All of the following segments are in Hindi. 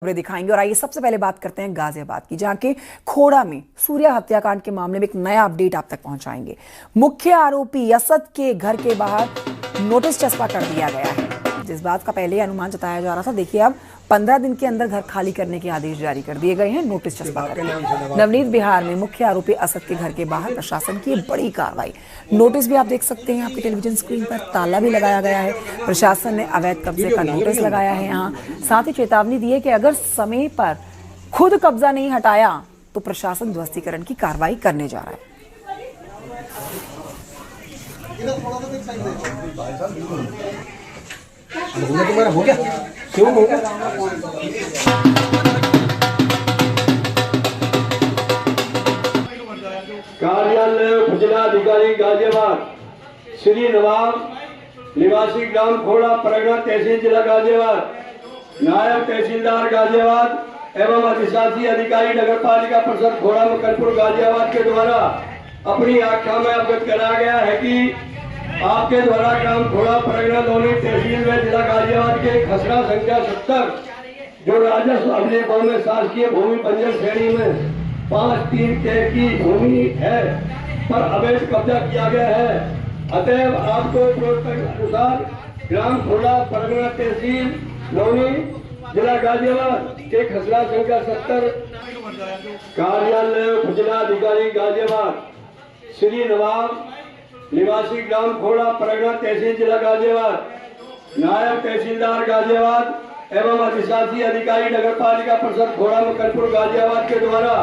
खबरें दिखाएंगे। और आइए सबसे पहले बात करते हैं गाजियाबाद की, जहां के खोड़ा में सूर्या हत्याकांड के मामले में एक नया अपडेट आप तक पहुंचाएंगे। मुख्य आरोपी असद के घर के बाहर नोटिस चस्पा कर दिया गया है। जिस बात का पहले अनुमान जताया जा रहा था, देखिए अब 15 दिन के अंदर घर खाली करने के आदेश जारी कर दिए गए हैं। नोटिस चस्पा करके नवनीत बिहार में मुख्य आरोपी असद के घर के बाहर प्रशासन की बड़ी कार्रवाई। नोटिस भी आप देख सकते हैं आपके टेलीविजन स्क्रीन पर, ताला भी लगाया गया है। प्रशासन ने अवैध कब्जे का नोटिस लगाया है यहाँ, साथ ही चेतावनी दी है कि अगर समय पर खुद कब्जा नहीं हटाया तो प्रशासन ध्वस्तीकरण की कार्रवाई करने जा रहा है। तुम्हारा हो गया क्यों हो गया? कार्यालय जिलाधिकारी गाजियाबाद श्री नवाब निवासी ग्राम खोड़ा परगना तहसील जिला गाजियाबाद, नायब तहसीलदार गाजियाबाद एवं अधिशासी अधिकारी नगर पालिका परिषद खोड़ा मकनपुर गाजियाबाद के द्वारा अपनी आख्या में अवगत कराया गया है कि आपके द्वारा ग्राम खोड़ा परगना लोनी तहसील में जिला गाजियाबाद के खसरा संख्या 70 जो राजस्व अभिलेखों में शासकीय भूमि बंजर श्रेणी में 5-3 की भूमि है पर अवैध कब्जा किया गया है। अतएव आपको अनुसार ग्राम खोड़ा परगना तहसील लोनी जिला गाजियाबाद के खसरा संख्या 70 कार्यालय जिलाधिकारी गाजियाबाद श्री नवाब निवासी ग्राम खोड़ा परगना तहसील जिला गाजियाबाद, नायब तहसीलदार गाजियाबाद एवं अधिशासी अधिकारी नगर पालिका परिषद खोड़ा मकनपुर गाजियाबाद के द्वारा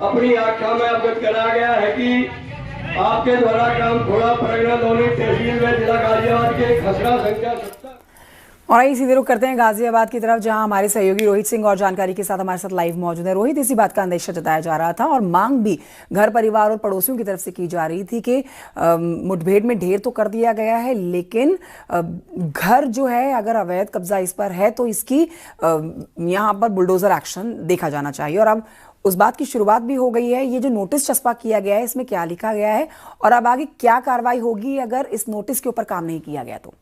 अपनी आख्या में अवगत कराया गया है कि आपके द्वारा ग्राम खोड़ा परगना लोनी तहसील में जिला गाजियाबाद के खसरा संख्या 70। और आइए सीधे रुख करते हैं गाजियाबाद की तरफ, जहां हमारे सहयोगी रोहित सिंह और जानकारी के साथ हमारे साथ लाइव मौजूद है। रोहित, इसी बात का अंदेशा जताया जा रहा था और मांग भी घर परिवार और पड़ोसियों की तरफ से की जा रही थी कि मुठभेड़ में ढेर तो कर दिया गया है, लेकिन घर जो है अगर अवैध कब्जा इस पर है तो इसकी यहाँ पर बुलडोजर एक्शन देखा जाना चाहिए। और अब उस बात की शुरुआत भी हो गई है। ये जो नोटिस चस्पा किया गया है, इसमें क्या लिखा गया है और अब आगे क्या कार्रवाई होगी अगर इस नोटिस के ऊपर काम नहीं किया गया तो?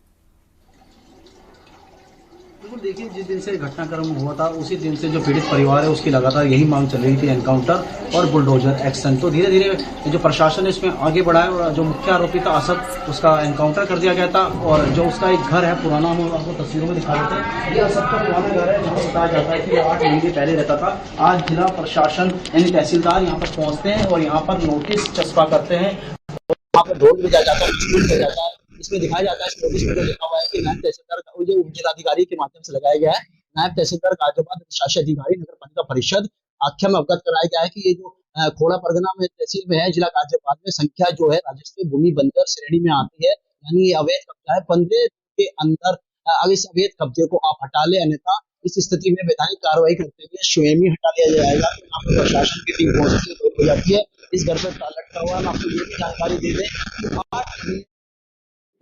बिल्कुल, देखिए जिस दिन से घटनाक्रम हुआ था उसी दिन से जो पीड़ित परिवार है उसकी लगातार यही मांग चल रही थी, एनकाउंटर और बुलडोजर एक्शन। तो धीरे धीरे जो प्रशासन है इसमें आगे बढ़ा है और जो मुख्य आरोपी था असद, उसका एनकाउंटर कर दिया गया था। और जो उसका एक घर है पुराना, हम आपको तस्वीरों में दिखा देते हैं, ये असद का पुराना घर है जहाँ बताया जाता है कि 8 महीने पहले रहता था। आज जिला प्रशासन यानी तहसीलदार यहाँ पर पहुँचते हैं और यहाँ पर नोटिस चस्पा करते हैं। वहाँ पर ढोल बजाया जाता है, स्कूल बजाया जाता है। इसमें दिखाया जाता है, इस नोटिस में लिखा हुआ है कि नायब तहसीलदार जो जिलाधिकारी के माध्यम से लगाया गया है, नायब तहसीलदार गाजियाबाद शासी अधिकारी नगर पालिका परिषद आख्या में अवगत कराया गया है कि ये जो खोड़ा परगना में तहसील में है जिला गाजियाबाद में संख्या जो है राजस्व भूमि बंजर श्रेणी में आती है, यानी अवैध कब्जा है। 15 के अंदर इस अवैध कब्जे को आप हटा ले, अन्यथा इस स्थिति में वैधानिक कार्रवाई करते हुए स्वयं ही हटा लिया जाएगा। यहाँ पर प्रशासन की टीम पहुंचती हो जाती है। इस घर पर ताला लटका हुआ है। आपको ये भी जानकारी दे दें,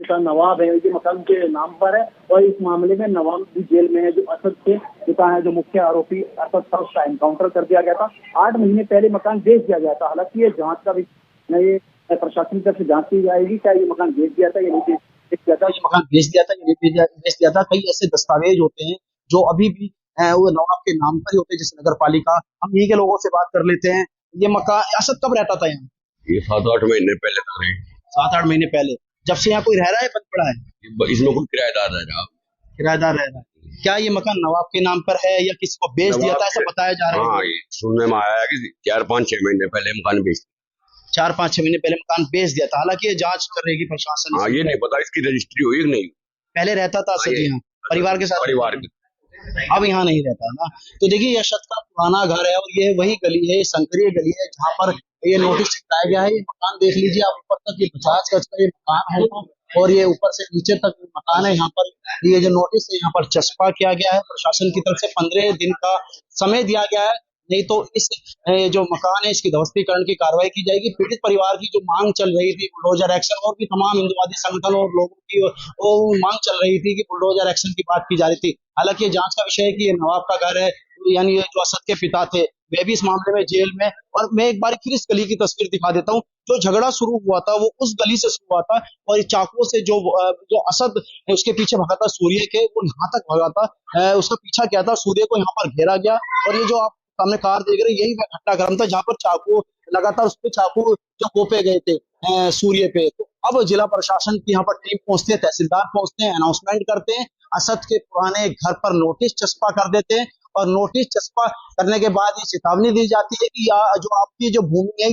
नवाब है ये मकान के नाम पर है और इस मामले में नवाब भी जेल में है। जो असद के पिता है, जो मुख्य आरोपी असद था, उसका एनकाउंटर कर दिया गया था। 8 महीने पहले मकान बेच दिया गया था। हालांकि ये जांच का भी ये प्रशासन की तरफ से जांच की जाएगी, क्या ये मकान बेच दिया था या नहीं बेच दिया था, ये मकान बेच दिया था या नहीं बेच दिया था। कई ऐसे दस्तावेज होते हैं जो अभी भी वो नवाब के नाम पर ही होते हैं, जैसे नगर पालिका। हम यही के लोगों से बात कर लेते हैं। ये मकान असद कब रहता था यहाँ? ये 7-8 महीने पहले था। 7-8 महीने पहले। जब से यहाँ कोई रह रहा है, बंद पड़ा है? इसमें कोई किराएदार रह रहा है। किराएदार रह रहा है। क्या ये मकान नवाब के नाम पर है या किसी को बेच दिया था, ऐसा बताया जा रहा है? हाँ, ये सुनने में आया है कि 4-5-6 महीने पहले मकान बेच 4-5-6 महीने पहले मकान बेच दिया था। हालांकि ये जांच करेगी प्रशासन। हाँ, ये नहीं पता इसकी रजिस्ट्री हुई कि नहीं। पहले रहता था सर यहाँ परिवार के साथ? परिवार के अब यहाँ नहीं रहता ना। तो देखिए ये असद का पुराना घर है और ये वही गली है, संकरीय गली है जहाँ पर ये नोटिस चिपकाया गया है। ये मकान देख लीजिए आप, ऊपर तक ये 50 गज का ये मकान है और ये ऊपर से नीचे तक मकान है। यहाँ पर ये जो नोटिस है यहाँ पर चस्पा किया गया है। प्रशासन की तरफ से 15 दिन का समय दिया गया है, नहीं तो इस जो मकान है इसकी ध्वस्तीकरण की कार्रवाई की जाएगी। पीड़ित परिवार की जो मांग चल रही थी बुलडोजर एक्शन, और भी तमाम हिंदुवादी संगठन और लोगों की वो मांग चल रही थी कि बुलडोजर एक्शन की बात की जा रही थी। हालांकि ये जांच का विषय है कि ये नवाब का घर है, यानी जो असद के पिता थे वे भी इस मामले में जेल में। और मैं एक बार फिर इस गली की तस्वीर दिखा देता हूँ। जो झगड़ा शुरू हुआ था वो उस गली से शुरू हुआ था और चाकुओं से जो असद उसके पीछे भगा था सूर्य के, वो यहाँ तक भगा था, उसका पीछा किया था, सूर्य को यहाँ पर घेरा गया। और ये जो आप सामने कार देख रहे हैं यही घटनाक्रम था जहाँ पर चाकू लगातार उस पे चाकू जो घोंपे गए थे सूर्य पे। तो अब जिला प्रशासन की यहाँ पर टीम पहुंचती है, तहसीलदार पहुंचते हैं, अनाउंसमेंट करते हैं, असद के पुराने घर पर नोटिस चस्पा कर देते हैं और नोटिस चस्पा करने के बाद ये चेतावनी दी जाती है कि जो आपकी जो भूमि है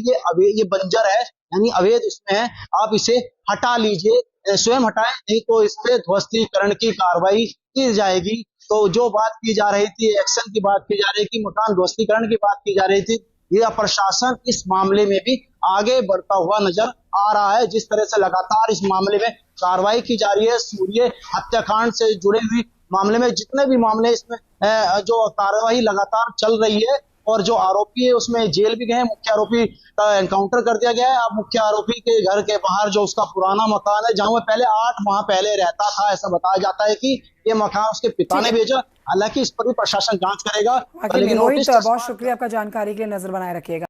ये बंजर है, यानी अवैध इसमें है, आप इसे हटा लीजिए, स्वयं हटाएं, नहीं तो इस पे ध्वस्तीकरण की कार्रवाई की जाएगी। तो जो बात की जा रही थी, एक्शन की बात की जा रही थी, मकान ध्वस्तीकरण की बात की जा रही थी, यह प्रशासन इस मामले में भी आगे बढ़ता हुआ नजर आ रहा है। जिस तरह से लगातार इस मामले में कार्रवाई की जा रही है, सूर्य हत्याकांड से जुड़े हुए मामले में जितने भी मामले इसमें जो कार्रवाई लगातार चल रही है और जो आरोपी है उसमें जेल भी गए, मुख्य आरोपी का एनकाउंटर कर दिया गया है। अब मुख्य आरोपी के घर के बाहर जो उसका पुराना मकान है, जहां वो पहले 8 माह पहले रहता था, ऐसा बताया जाता है कि ये मकान उसके पिता ने भेजा। हालांकि इस पर भी प्रशासन जांच करेगा। रोहित, बहुत शुक्रिया आपका जानकारी के लिए, नजर बनाए रखिएगा।